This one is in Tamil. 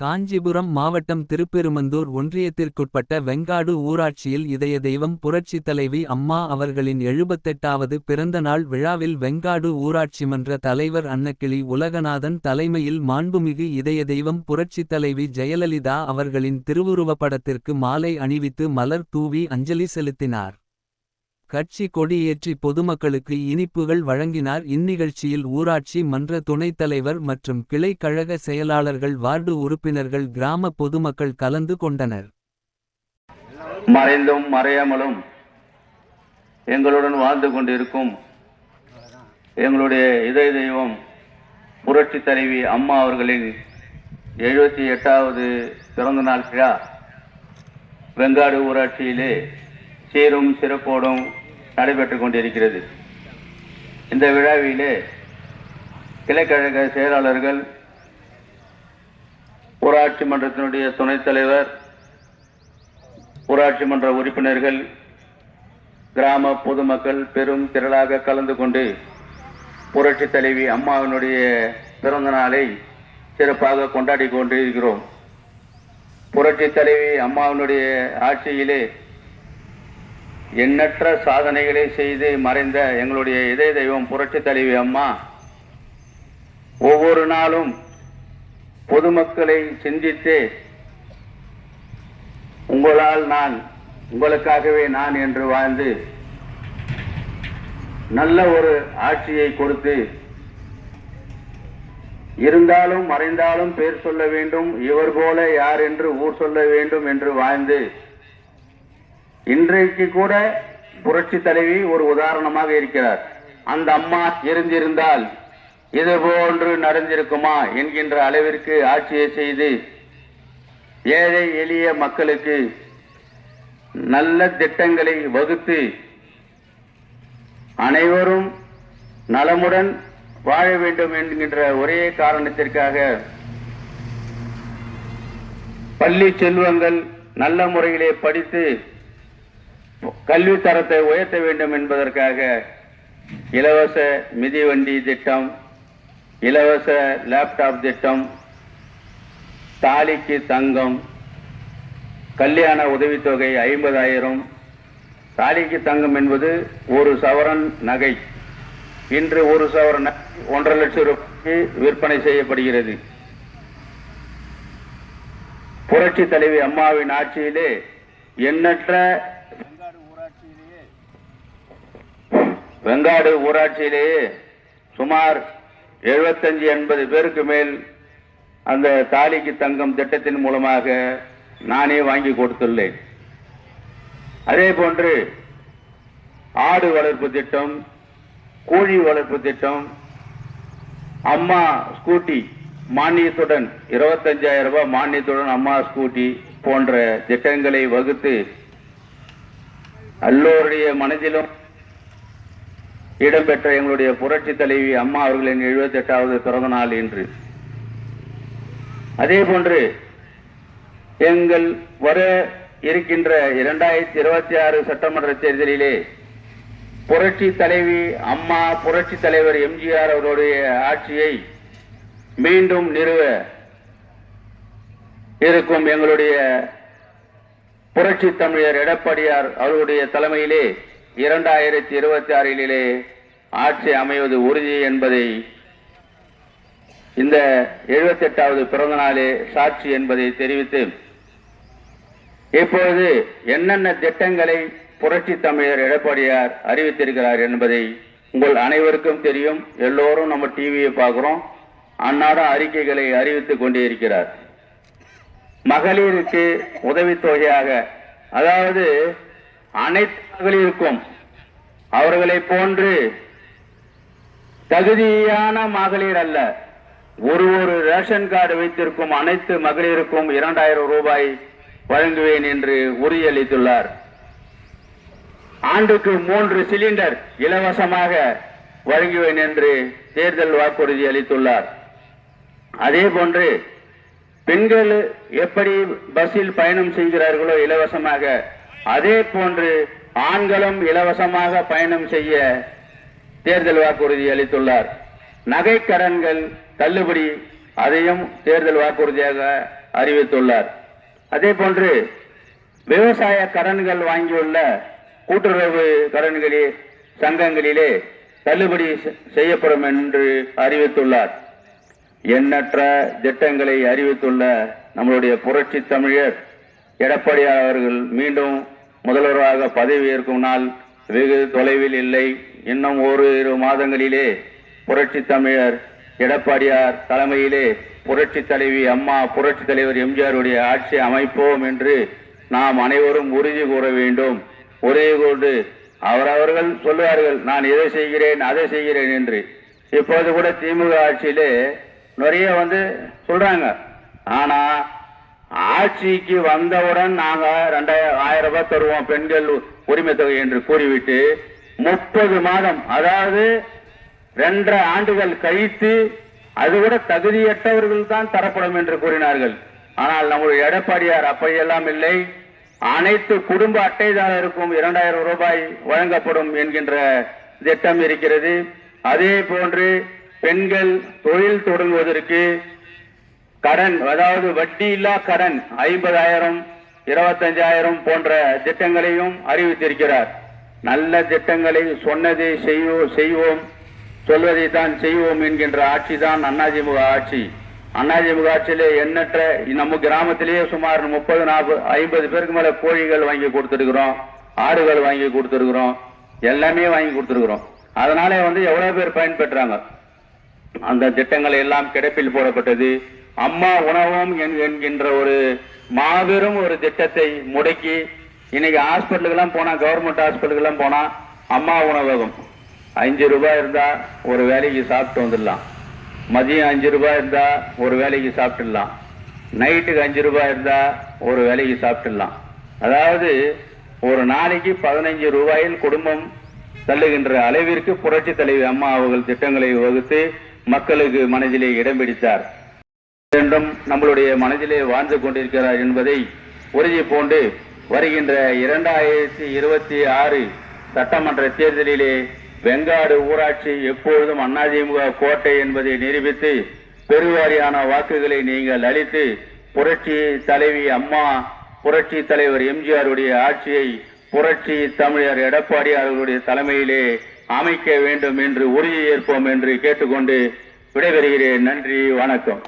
காஞ்சிபுரம் மாவட்டம் திருப்பெருமந்தூர் ஒன்றியத்திற்குட்பட்ட வெங்காடு ஊராட்சியில் இதய தெய்வம் புரட்சித் தலைவி அம்மா அவர்களின் 78வது பிறந்த நாள் விழாவில் வெங்காடு ஊராட்சிமன்ற தலைவர் அன்னக்கிளி உலகநாதன் தலைமையில் மாண்புமிகு இதய தெய்வம் புரட்சித் தலைவி ஜெயலலிதா அவர்களின் திருவுருவப்படத்திற்கு மாலை அணிவித்து மலர் தூவி அஞ்சலி செலுத்தினார். கட்சி கொடியேற்றி பொதுமக்களுக்கு இனிப்புகள் வழங்கினார். இந்நிகழ்ச்சியில் ஊராட்சி மன்ற துணைத் தலைவர் மற்றும் கிளை கழக செயலாளர்கள் வார்டு உறுப்பினர்கள் கிராம பொதுமக்கள் கலந்து கொண்டனர். மறைந்தும் மறையாமலும் எங்களுடன் வாழ்ந்து கொண்டிருக்கும் எங்களுடைய இதய தெய்வம் புரட்சி தலைவி அம்மா அவர்களின் 78வது பிறந்த நாள் விழா வெங்காடு ஊராட்சியிலே சீரும் சிறப்போடும் நடைபெற்றுக் கொண்டிருக்கிறது. இந்த விழாவிலே கிளைக்கழக செயலாளர்கள், ஊராட்சி மன்றத்தினுடைய துணைத் தலைவர், ஊராட்சி மன்ற உறுப்பினர்கள், கிராம பொதுமக்கள் பெரும் திரளாக கலந்து கொண்டு புரட்சி தலைவி அம்மாவினுடைய பிறந்த நாளை சிறப்பாக கொண்டாடி கொண்டிருக்கிறோம். புரட்சி தலைவி அம்மாவினுடைய ஆட்சியிலே எண்ணற்ற சாதனைகளை செய்து மறைந்த எங்களுடைய இதய தெய்வம் புரட்சி தலைவி அம்மா ஒவ்வொரு நாளும் பொதுமக்களை சிந்தித்து உங்களால் நான், உங்களுக்காகவே நான் என்று வாழ்ந்து நல்ல ஒரு ஆட்சியை கொடுத்து, இருந்தாலும் மறைந்தாலும் பேர் சொல்ல வேண்டும், இவர் போல யார் என்று ஊர் சொல்ல வேண்டும் என்று வாழ்ந்து இன்றைக்கு கூட புரட்சி தலைவி ஒரு உதாரணமாக இருக்கிறார். அந்த அம்மா இருந்திருந்தால் இது போன்று நடந்திருக்குமா என்கின்ற அளவிற்கு ஆட்சியை செய்து ஏழை எளிய மக்களுக்கு நல்ல திட்டங்களை வகுத்து அனைவரும் நலமுடன் வாழ வேண்டும் என்கின்ற ஒரே காரணத்திற்காக பள்ளி செல்வங்கள் நல்ல முறையிலே படித்து கல்வி தரத்தை உயர்த்த வேண்டும் என்பதற்காக இலவச மிதிவண்டி திட்டம், இலவச லேப்டாப் திட்டம், தாலிக்கு தங்கம், கல்யாண உதவித்தொகை 50,000, தாலிக்கு தங்கம் என்பது ஒரு சவரன் நகை. இன்று ஒரு சவரன் 1.5 லட்சம் ரூபாய்க்கு விற்பனை செய்யப்படுகிறது. புரட்சி தலைவி அம்மாவின் ஆட்சியிலே எண்ணற்ற வெங்காடு ஊராட்சியிலேயே சுமார் 75-80 பேருக்கு மேல் அந்த தாலிக்கு தங்கம் திட்டத்தின் மூலமாக நானே வாங்கி கொடுத்துள்ளேன். அதே போன்று ஆடு வளர்ப்பு திட்டம், கோழி வளர்ப்பு திட்டம், அம்மா ஸ்கூட்டி மானியத்துடன் 25,000 ரூபாய் மானியத்துடன் அம்மா ஸ்கூட்டி போன்ற திட்டங்களை வகுத்து எல்லோருடைய மனதிலும் இடம்பெற்ற எங்களுடைய புரட்சி தலைவி அம்மா அவர்களின் 78வது பிறந்த நாள் இன்று. அதே போன்று எங்கள் வர இருக்கின்ற 2026 சட்டமன்ற தேர்தலிலே புரட்சி தலைவி அம்மா, புரட்சி தலைவர் எம்ஜிஆர் அவருடைய ஆட்சியை மீண்டும் நிறுவ இருக்கும் எங்களுடைய புரட்சி தமிழர் எடப்பாடியார் அவருடைய தலைமையிலே 2026 ஆட்சி அமைவது உறுதி என்பதை இந்த 78வது பிறந்த நாளே சாட்சி என்பதை தெரிவித்து, இப்பொழுது என்னென்ன திட்டங்களை புரட்சி தமிழர் எடப்பாடியார் அறிவித்திருக்கிறார் என்பதை உங்கள் அனைவருக்கும் தெரியும். எல்லோரும் நம்ம டிவியை பார்க்கிறோம். அன்னாடம் அறிக்கைகளை அறிவித்துக் கொண்டே இருக்கிறார். மகளிருக்கு உதவித்தொகையாக, அதாவது அனைத்து மகளிருக்கும் அவர்களை போன்று தகுதியான மகளிர் அல்ல, ஒரு ரேஷன் கார்டு வைத்திருக்கும் அனைத்து மகளிருக்கும் 2,000 ரூபாய் வழங்குவேன் என்று உறுதியளித்துள்ளார். ஆண்டுக்கு 3 சிலிண்டர் இலவசமாக வழங்குவேன் என்று தேர்தல் வாக்குறுதி அளித்துள்ளார். அதே போன்று பெண்கள் எப்படி பஸ்ஸில் பயணம் செய்கிறார்களோ இலவசமாக, அதே போன்று ஆண்களும் இலவசமாக பயணம் செய்ய தேர்தல் வாக்குறுதி அளித்துள்ளார். நகை கடன்கள் தள்ளுபடி, அதையும் தேர்தல் வாக்குறுதியாக அறிவித்துள்ளார். அதே போன்று விவசாய கடன்கள் வாங்கியுள்ள கூட்டுறவு சங்கங்களிலே தள்ளுபடி செய்யப்படும் என்று அறிவித்துள்ளார். எண்ணற்ற திட்டங்களை அறிவித்துள்ள நம்மளுடைய புரட்சி தமிழர் எடப்பாடியார் அவர்கள் மீண்டும் முதல்வராக பதவியேற்கும் நாள் வெகு தொலைவில் இல்லை. இன்னும் ஓரிரு மாதங்களிலே புரட்சி தமிழர் எடப்பாடியார் தலைமையிலே புரட்சி தலைவி அம்மா புரட்சி தலைவர் எம்ஜிஆருடைய ஆட்சி அமைப்போம் என்று நாம் அனைவரும் உறுதி கூற வேண்டும். உறுதி கொண்டு அவரவர்கள் சொல்லுவார்கள், நான் இதை செய்கிறேன் அதை செய்கிறேன் என்று. இப்போது கூட திமுக ஆட்சியிலே நிறைய சொல்றாங்க. ஆனா ஆட்சிக்கு வந்தவுடன் நாங்க 2000 ரூபாய் தருவோம் பெண்கள் உரிமை தொகை என்று கூறிவிட்டு 30 மாதம், அதாவது 2.5 ஆண்டுகள் கழித்து அது கூட தகுதியற்றவர்கள் தான் தரப்படும் என்று கூறினார்கள். ஆனால் நம்முடைய எடப்பாடியார் அப்படியெல்லாம் இல்லை. அனைத்து குடும்ப அட்டைதாரருக்கும் 2000 ரூபாய் வழங்கப்படும் என்கின்ற திட்டம் இருக்கிறது. அதே போன்று பெண்கள் தொழில் தொடங்குவதற்கு கடன், அதாவது வட்டி இல்லா கடன் 50,000 25,000 போன்ற திட்டங்களையும் அறிவித்திருக்கிறார். நல்ல திட்டங்களை சொன்னதை செய்வோம், சொல்வதை தான் செய்வோம் என்கின்ற ஆட்சி தான் அதிமுக ஆட்சி. அதிமுக ஆட்சியிலே எண்ணற்ற நம்ம கிராமத்திலேயே சுமார் 30-40-50 பேருக்கு மேல கோழிகள் வாங்கி கொடுத்திருக்கிறோம், ஆடுகள் வாங்கி கொடுத்திருக்கிறோம், எல்லாமே வாங்கி கொடுத்திருக்கிறோம். அதனால எவ்வளவு பேர் பயன்பெற்றாங்க. அந்த திட்டங்கள் எல்லாம் கிடப்பில் போடப்பட்டது. அம்மா உணவகம் என்கின்ற ஒரு மாபெரும் ஒரு திட்டத்தை முடக்கி இன்னைக்கு ஹாஸ்பிட்டலுக்கெல்லாம் போனா, கவர்மெண்ட் ஹாஸ்பிட்டலுக்கெல்லாம் போனா அம்மா உணவகம் 5 ரூபாய் இருந்தா ஒரு வேலைக்கு சாப்பிட்டு வந்துடலாம். மதியம் 5 ரூபாய் இருந்தா ஒரு வேலைக்கு சாப்பிட்டுடலாம். நைட்டுக்கு 5 ரூபாய் இருந்தா ஒரு வேலைக்கு சாப்பிட்டுடலாம். அதாவது ஒரு நாளைக்கு 15 ரூபாயில் குடும்பம் தள்ளுகின்ற அளவிற்கு புரட்சி தலைவி அம்மா அவர்கள் திட்டங்களை வகுத்து மக்களுக்கு மனதிலே இடம் பிடித்தார். என்றும் நம்மளுடைய மனதிலே வாழ்ந்து கொண்டிருக்கிறார் என்பதை உறுதி பூண்டு வருகின்ற 2026 சட்டமன்ற தேர்தலிலே வெங்காடு ஊராட்சி எப்பொழுதும் அதிமுக கோட்டை என்பதை நிரூபித்து பெருவாரியான வாக்குகளை நீங்கள் அளித்து புரட்சி தலைவி அம்மா புரட்சி தலைவர் எம்ஜிஆருடைய ஆட்சியை புரட்சி தமிழர் எடப்பாடியார் அவர்களுடைய தலைமையிலே அமைக்க வேண்டும் என்று உறுதியேற்போம் என்று கேட்டுக்கொண்டு விடைபெறுகிறேன். நன்றி, வணக்கம்.